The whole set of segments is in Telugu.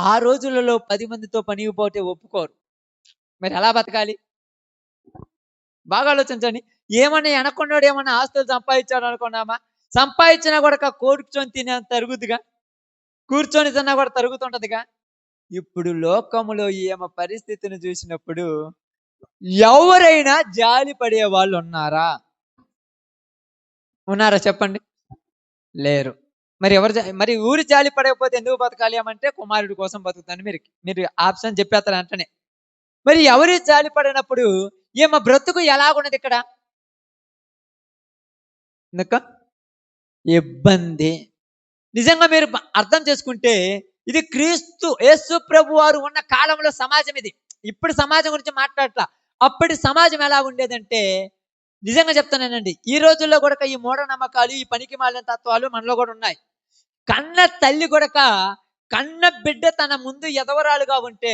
ఆ రోజులలో 10 మందితో పనికి పోతే ఒప్పుకోరు. మరి ఎలా బతకాలి? బాగా ఆలోచించండి. ఏమన్నా ఎనకున్నోడు ఏమన్నా ఆస్తులు సంపాదించాడు అనుకున్నామా? సంపాదించినా గూడక కూర్చొని తినేంత తరుగుద్దిగా. కూర్చొని తిన్నా గూడా తరుగుతుంటదిగా. ఇప్పుడు లోకములో ఈమె పరిస్థితిని చూసినప్పుడు ఎవరైనా జాలి పడే వాళ్ళున్నారా? ఉన్నారా చెప్పండి? లేరు. మరి ఎవరు మరి ఊరు జాలి పడకపోతే ఎందుకు బతకాలి అమంటే కుమారుడి కోసం బతుకుతాను మీరు మీరు ఆప్షన్ చెప్పేస్తారు వెంటనే. మరి ఎవరు జాలి పడనప్పుడు ఈమె బ్రతుకు ఎలాగున్నదిక్కడ? ఎందుక ఇబ్బంది. నిజంగా మీరు అర్థం చేసుకుంటే ఇది క్రీస్తు యేసు ప్రభువారు ఉన్న కాలంలో సమాజం ఇది. ఇప్పుడు సమాజం గురించి మాట్లాడట్లా. అప్పటి సమాజం ఎలా ఉండేదంటే నిజంగా చెప్తున్నానండి. ఈ రోజుల్లో గూడక ఈ మూఢనమ్మకాలు, ఈ పనికిమాలిన తత్వాలు మనలో గూడా ఉన్నాయి. కన్న తల్లి గూడక కన్న బిడ్డ తన ముందు ఎదవరాలుగా ఉంటే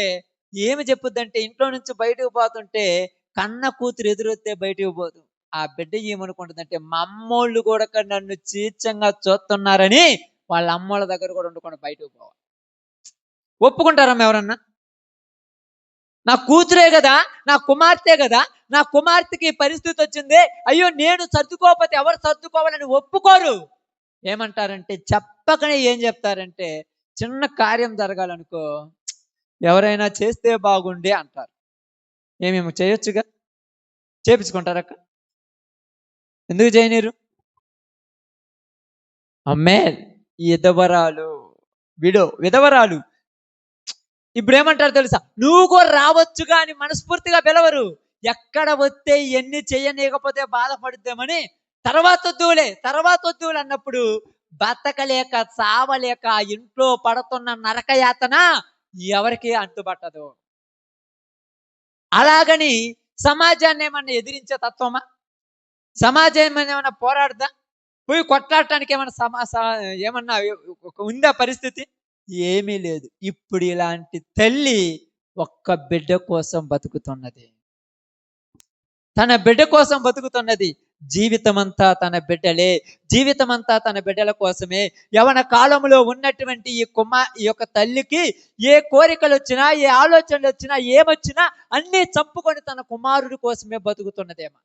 ఏమి చెప్పుద్దంటే ఇంట్లో నుంచి బయటకు పోతుంటే కన్న కూతురు ఎదురొస్తే బయటకు పోదు. ఆ బిడ్డ ఏమనుకుంటుందంటే మా అమ్మోళ్ళు గూడక నన్ను నీచంగా చూస్తున్నారని వాళ్ళ అమ్మోళ్ళ దగ్గర గూడా ఉండకుండా బయటకు పోవాలి. ఒప్పుకుంటారమ్మా ఎవరన్నా? నా కూతురే గదా! నా కుమార్తె గదా! నా కుమార్తెకి ఈ పరిస్థితొచ్చింది. అయ్యో! నేను సర్దుకోకపోతే ఎవరు సర్దుకోవాలని ఒప్పుకోరు. ఏమంటారంటే చెప్పకనే ఏం చెప్తారంటే చిన్న కార్యం జరగాలనుకో ఎవరైనా చేస్తే బాగుండే అంటారు. ఏమేమో చేయొచ్చుగా? చేపించుకుంటారక్క? ఎందుకు చేయనీరు? అమ్మే విధవరాలు, విధవరాలు. ఇప్పుడేమంటారో తెలుసా? నువ్వు కూడా రావచ్చుగా అని మనస్ఫూర్తిగా పిలవరు. ఎక్కడ వస్తే ఎన్ని చెయ్యనీయకపోతే బాధపడుద్దామని తర్వాతొద్దువులే అన్నప్పుడు బతకలేక, చావలేక ఇంట్లో పడుతున్న నరకయాతన ఎవరికీ అంతుబట్టదు. అలాగని సమాజాన్ని ఏమన్నా ఎదిరించే తత్వమా? సమాజం ఏమన్నా పోరాడదా? పోయి కొట్లాడటానికి ఏమన్నా ఉందా పరిస్థితి? ఏమీ లేదు. ఇప్పుడు ఇలాంటి తల్లి ఒక్క బిడ్డ కోసం బతుకుతున్నది. తన బిడ్డ కోసం బతుకుతున్నది. జీవితమంతా తన బిడ్డలే. జీవితమంతా తన బిడ్డల కోసమే. యవ్వన కాలంలో ఉన్నటువంటి ఈ యొక్క తల్లికి ఏ కోరికలొచ్చినా, ఏ ఆలోచనలొచ్చినా, ఏమొచ్చినా అన్నీ చంపుకొని తన కుమారుడి కోసమే బతుకుతున్నదేమో.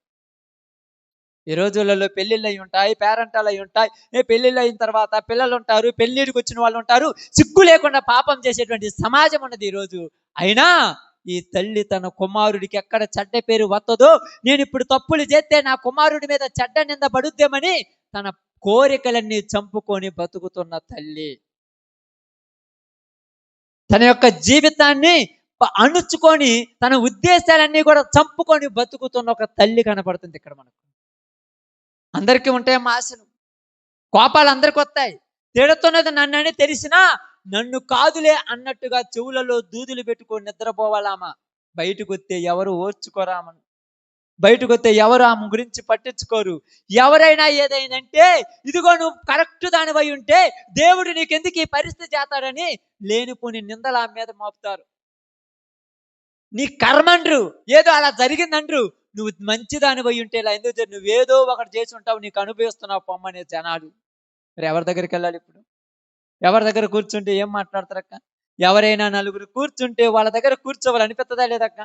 ఈ రోజులలో పెళ్ళిళ్ళయ్యుంటాయి, పేరంటాలయ్యుంటాయి. పెళ్ళిళ్ళయిన తర్వాత పిల్లలుంటారు, పెళ్ళిడికొచ్చిన వాళ్ళుంటారు. సిగ్గు లేకుండా పాపం చేసేటువంటి సమాజం ఉన్నది ఈరోజు. అయినా ఈ తల్లి తన కుమారుడికి ఎక్కడ చెడ్డ పేరు వత్తదో, నేనిప్పుడు తప్పులు చేస్తే నా కుమారుడి మీద చెడ్డ నింద పడుద్దేమని తన కోరికలన్నీ చంపుకొని బతుకుతున్న తల్లి. తన యొక్క జీవితాన్ని అణుచుకొని తన ఉద్దేశాలన్నీ కూడా చంపుకొని బతుకుతున్న ఒక తల్లి కనపడుతుంది ఇక్కడ మనకు. అందరికీ ఉంటాయమ్మా ఆశలు, కోపాలు అందరికి వస్తాయి. తిడుతున్నది నన్నని తెలిసినా నన్ను కాదులే అన్నట్టుగా చెవులలో దూదులు పెట్టుకొని నిద్రపోవాలామా. బయటకొస్తే ఎవరు ఓర్చుకోరామను, బయటకొస్తే ఎవరు ఆమె గురించి పట్టించుకోరు. ఎవరైనా ఏదైనంటే ఇదిగో నువ్వు కరెక్ట్ దానివై ఉంటే దేవుడు నీకెందుకు ఈ పరిస్థితి చేస్తాడని లేనిపోని నిందలు ఆమె మీద మోపుతారు. నీ కర్మండ్రు, ఏదో అలా జరిగిందండ్రు. నువ్వు మంచిదానివై ఉంటే ఇలా ఎందుకు నువ్వేదో ఒకటి చేసి ఉంటావు, నీకు అనుభవిస్తున్నావు పొమ్మనే జనాలు. మరి ఎవరి దగ్గరికి వెళ్ళాలి ఇప్పుడు? ఎవరి దగ్గర కూర్చుంటే ఏం మాట్లాడతారక్క? ఎవరైనా నలుగురు కూర్చుంటే వాళ్ళ దగ్గర కూర్చోవాలి అనిపిస్తుందా లేదక్క?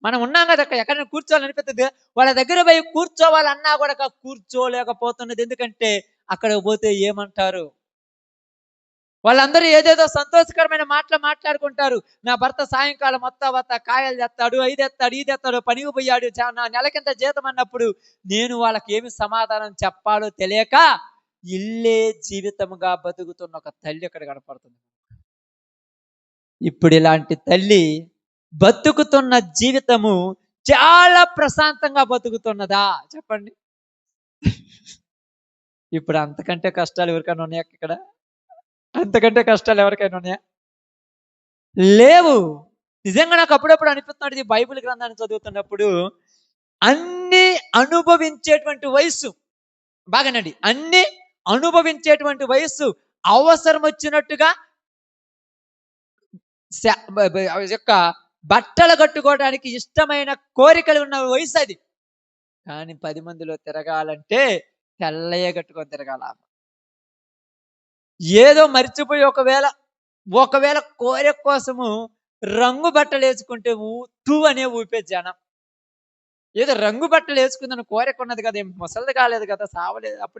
మనం ఉన్నాం కదక్క, ఎక్కడైనా కూర్చోవాలనిపిస్తుంది. వాళ్ళ దగ్గర పోయి కూర్చోవాలన్నా కూడా కూర్చోలేకపోతున్నది. ఎందుకంటే అక్కడికి పోతే ఏమంటారు? వాళ్ళందరూ ఏదేదో సంతోషకరమైన మాటలు మాట్లాడుకుంటారు. నా భర్త సాయంకాలం వత్తా కాయలు తెస్తాడు, ఇది తెస్తాడు, పనికి పోయాడు, నా నెలకింత జీతం అన్నప్పుడు నేను వాళ్ళకి ఏమి సమాధానం చెప్పాలో తెలియక ఇల్లే జీవితముగా బతుకుతున్న ఒక తల్లి అక్కడ కనపడుతుంది. ఇప్పుడు ఇలాంటి తల్లి బతుకుతున్న జీవితము చాలా ప్రశాంతంగా బతుకుతున్నదా చెప్పండి? ఇప్పుడు అంతకంటే కష్టాలు ఎవరికైనా ఉన్నాయా ఇక్కడ? అంతకంటే కష్టాలు ఎవరికైనా ఉన్నాయా? లేవు. నిజంగా నాకు అప్పుడప్పుడు అనిపిస్తున్నాడు, ఈ బైబిల్ గ్రంథాన్ని చదువుతున్నప్పుడు అన్ని అనుభవించేటువంటి వయస్సు, బాగానండి, అన్ని అనుభవించేటువంటి వయస్సు, అవసరం వచ్చినట్టుగా యొక్క బట్టలు కట్టుకోవడానికి ఇష్టమైన కోరికలు ఉన్న వయసు అది. కానీ 10 మందిలో తిరగాలంటే తెల్లయ్య కట్టుకొని తిరగాల. ఏదో మర్చిపోయి ఒకవేళ ఒకవేళ కోరిక కోసము రంగు బట్టలు వేసుకుంటే తూ అనే ఊపే జనం. ఏదో రంగు బట్టలు వేసుకుందని కోరిక ఉన్నది కదా, ఏం ముసలిది కాలేదు కదా, సావలేదు. అప్పుడు